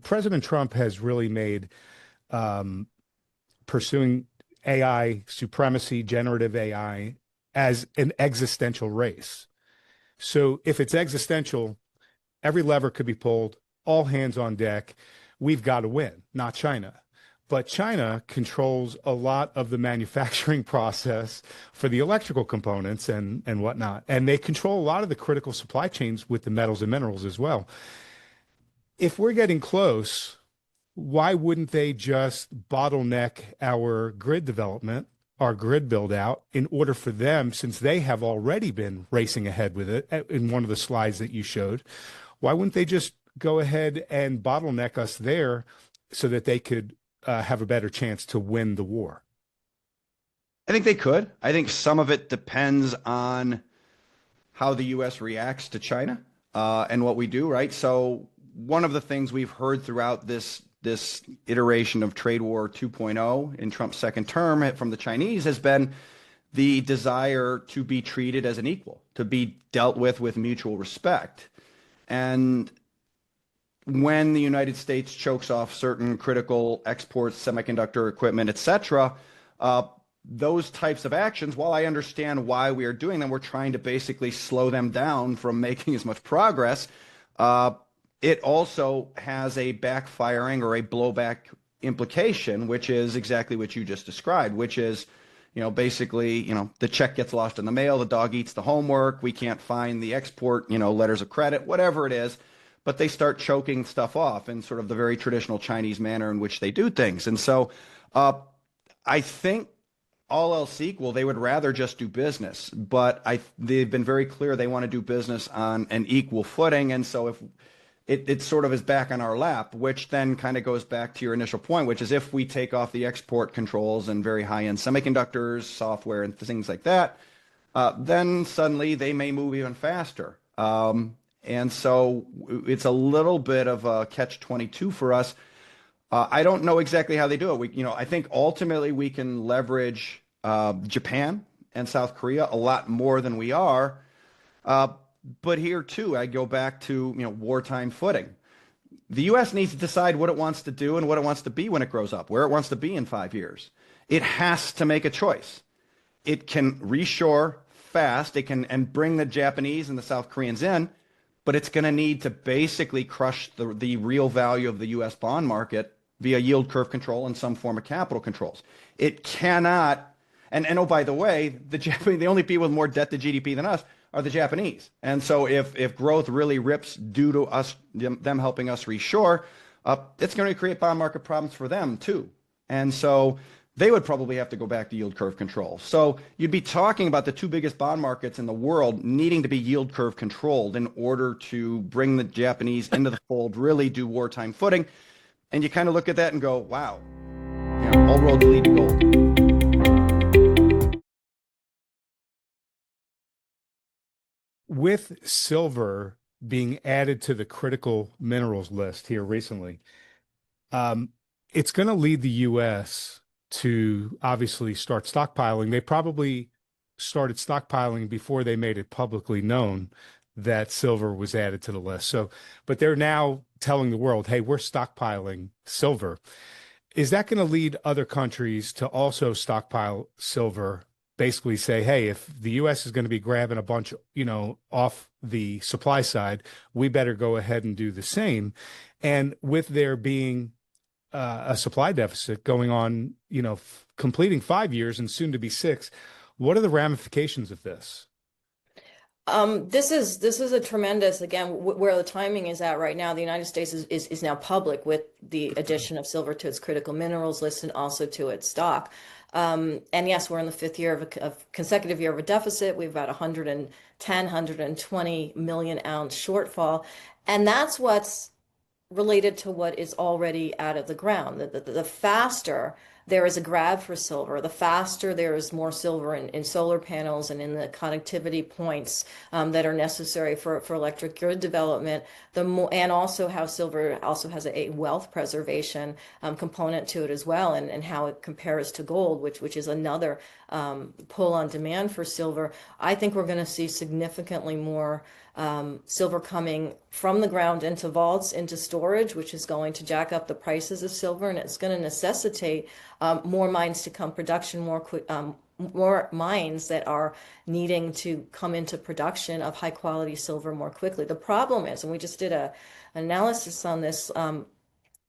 President Trump has really made um, pursuing AI supremacy, generative AI, as an existential race. So if it's existential, every lever could be pulled, all hands on deck. We've got to win, not China. But China controls a lot of the manufacturing process for the electrical components and whatnot. And they control a lot of the critical supply chains with the metals and minerals as well. If we're getting close, why wouldn't they just bottleneck our grid development, our grid build out, in order for them, since they have already been racing ahead with it in one of the slides that you showed, why wouldn't they just go ahead and bottleneck us there so that they could have a better chance to win the war? I think they could. I think some of it depends on how the U.S. reacts to China and what we do, right? So one of the things we've heard throughout this iteration of trade war 2.0 in Trump's second term from the Chinese has been the desire to be treated as an equal, to be dealt with mutual respect. And when the United States chokes off certain critical exports, semiconductor equipment, et cetera, those types of actions, while I understand why we are doing them, we're trying to basically slow them down from making as much progress. It also has a backfiring or a blowback implication, which is exactly what you just described, which is, basically, the check gets lost in the mail, the dog eats the homework, we can't find the export, letters of credit, whatever it is, but they start choking stuff off in sort of the very traditional Chinese manner in which they do things. And so I think all else equal, they would rather just do business, but they've been very clear they want to do business on an equal footing. And so if it sort of is back on our lap, which then kind of goes back to your initial point, which is if we take off the export controls and very high-end semiconductors, software, and things like that, then suddenly they may move even faster. And so it's a little bit of a catch-22 for us. I don't know exactly how they do it. I think ultimately we can leverage Japan and South Korea a lot more than we are. But here too, I go back to wartime footing. The U.S. needs to decide what it wants to do and what it wants to be when it grows up, where it wants to be in 5 years. It has to make a choice. It can reshore fast. It can and bring the Japanese and the South Koreans in, but it's going to need to basically crush the real value of the U.S. bond market via yield curve control and some form of capital controls. It cannot. And oh, by the way, the only people with more debt to GDP than us are the Japanese. And so if growth really rips due to us, them helping us reshore, it's going to create bond market problems for them too. And so they would probably have to go back to yield curve control. So you'd be talking about the two biggest bond markets in the world needing to be yield curve controlled in order to bring the Japanese into the fold, really do wartime footing. And you kind of look at that and go, wow, all roads lead to gold. With silver being added to the critical minerals list here recently, it's going to lead the U.S. to obviously start stockpiling. They probably started stockpiling before they made it publicly known that silver was added to the list. So, but they're now telling the world, hey, we're stockpiling silver. Is that going to lead other countries to also stockpile silver? Basically say, hey, if the U.S. is going to be grabbing a bunch, off the supply side, we better go ahead and do the same. And with there being a supply deficit going on, completing 5 years and soon to be 6, what are the ramifications of this? This is a tremendous, again, where the timing is at right now. The United States is now public with the addition of silver to its critical minerals list and also to its stock. And yes, we're in the 5th year of consecutive year of a deficit. We've got 120 million ounce shortfall. And that's what's related to what is already out of the ground. The faster there is a grab for silver. The faster there is more silver in solar panels and in the connectivity points that are necessary for electric grid development, the more, and also how silver also has a wealth preservation component to it as well, and how it compares to gold, which is another pull on demand for silver. I think we're going to see significantly more silver coming from the ground into vaults, into storage, which is going to jack up the prices of silver, and it's going to necessitate more mines to come production more mines that are needing to come into production of high quality silver more quickly. The problem is, and we just did an analysis on this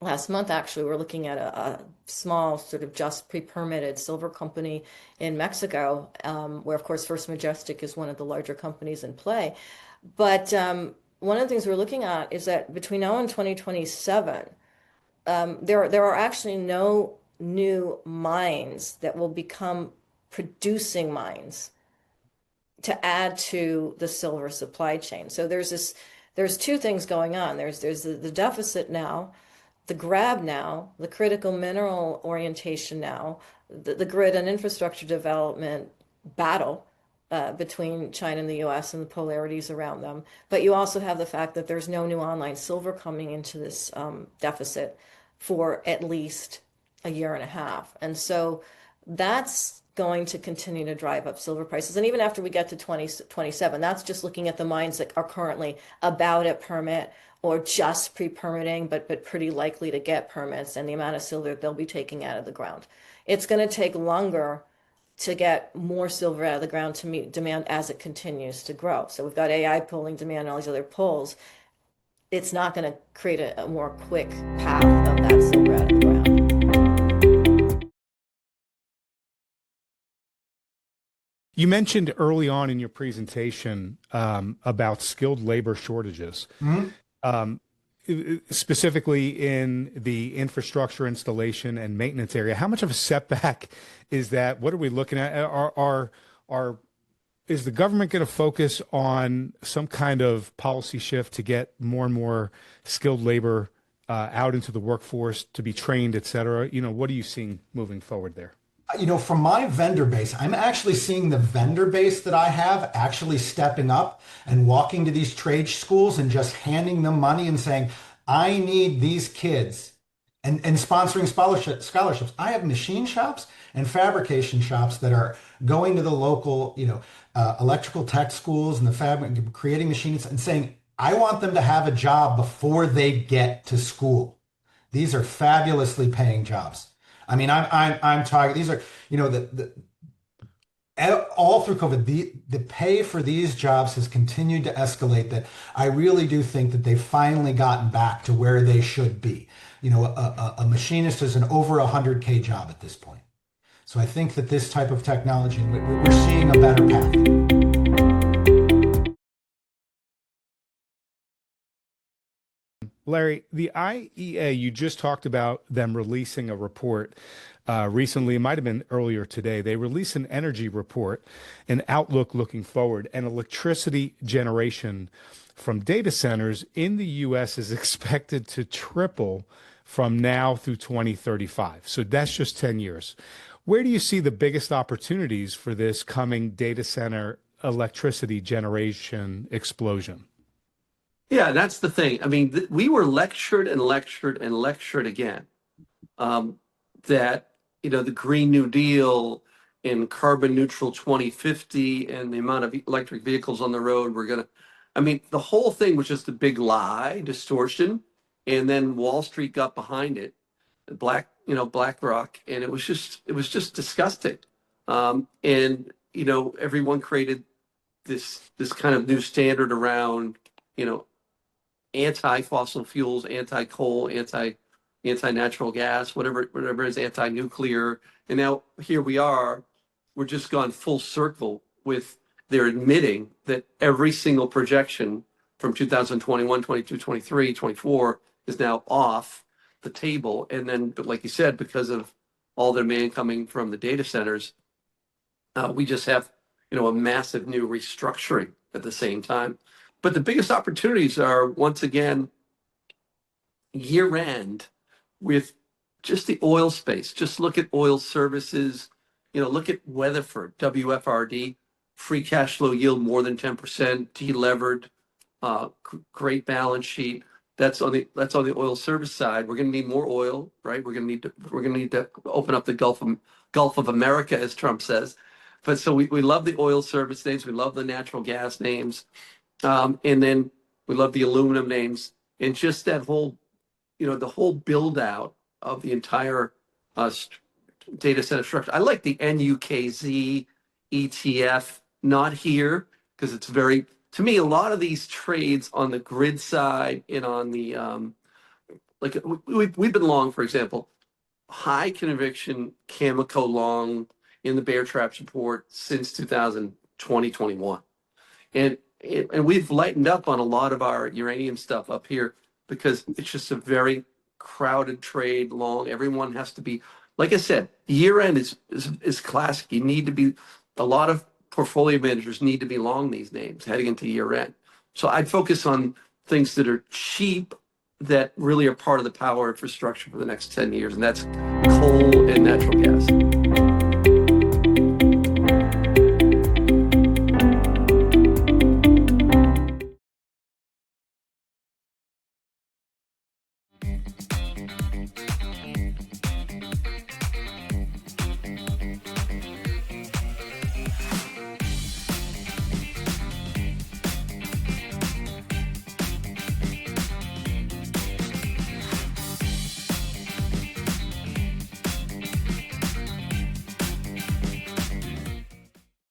last month, actually, we're looking at a small sort of just pre-permitted silver company in Mexico, where of course First Majestic is one of the larger companies in play. But one of the things we're looking at is that between now and 2027, there are actually no new mines that will become producing mines to add to the silver supply chain. So there's two things going on. There's the deficit now, the grab now, the critical mineral orientation now, the grid and infrastructure development battle between China and the US and the polarities around them. But you also have the fact that there's no new online silver coming into this deficit for at least a year and a half. And so that's going to continue to drive up silver prices. And even after we get to 2027, that's just looking at the mines that are currently about at permit or just pre-permitting, but pretty likely to get permits, and the amount of silver they'll be taking out of the ground. It's going to take longer to get more silver out of the ground to meet demand as it continues to grow. So we've got AI pulling demand and all these other pulls. It's not going to create a more quick path of that silver out of the ground. You mentioned early on in your presentation about skilled labor shortages, specifically in the infrastructure installation and maintenance area. How much of a setback is that? What are we looking at? Is the government going to focus on some kind of policy shift to get more and more skilled labor out into the workforce to be trained, et cetera? You know, what are you seeing moving forward there? You know, from my vendor base, I'm actually seeing the vendor base that I have actually stepping up and walking to these trade schools and just handing them money and saying, I need these kids, and sponsoring scholarships. I have machine shops and fabrication shops that are going to the local, electrical tech schools and the creating machines and saying, I want them to have a job before they get to school. These are fabulously paying jobs. I mean, I'm talking, these are, all through COVID, the pay for these jobs has continued to escalate, that I really do think that they've finally gotten back to where they should be. A machinist is an over 100K job at this point. So I think that this type of technology, we're seeing a better path. Larry, the IEA, you just talked about them releasing a report recently. It might have been earlier today. They released an energy report, an outlook looking forward, and electricity generation from data centers in the U.S. is expected to triple from now through 2035. So that's just 10 years. Where do you see the biggest opportunities for this coming data center electricity generation explosion? Yeah, that's the thing. I mean, we were lectured and lectured and lectured again that, the Green New Deal and carbon neutral 2050 and the amount of electric vehicles on the road, the whole thing was just a big lie, distortion. And then Wall Street got behind it, BlackRock, and it was just disgusting. Everyone created this kind of new standard around, anti-fossil fuels, anti-coal, anti-natural gas, whatever is anti-nuclear. And now here we are, we're just gone full circle with they're admitting that every single projection from 2021, 22, 23, 24 is now off the table. And then, but like you said, because of all the demand coming from the data centers, we just have, a massive new restructuring at the same time. But the biggest opportunities are, once again, year end with just the oil space. Just look at oil services. Look at Weatherford, WFRD, free cash flow yield more than 10%, delevered, great balance sheet. That's on the oil service side. We're going to need more oil, right? We're going to need to open up the Gulf of America, as Trump says. But so we love the oil service names. We love the natural gas names. And then we love the aluminum names, and just that whole, the whole build out of the entire data center structure. I like the NUKZ ETF, not here, because it's very, to me, a lot of these trades on the grid side and on the, like we've been long, for example, high conviction Cameco long in the bear trap support since 2021. And we've lightened up on a lot of our uranium stuff up here because it's just a very crowded trade long. Everyone has to be, like I said, year end is classic. You need to be, a lot of portfolio managers need to be long these names heading into year end. So I'd focus on things that are cheap, that really are part of the power infrastructure for the next 10 years. And that's coal and natural gas.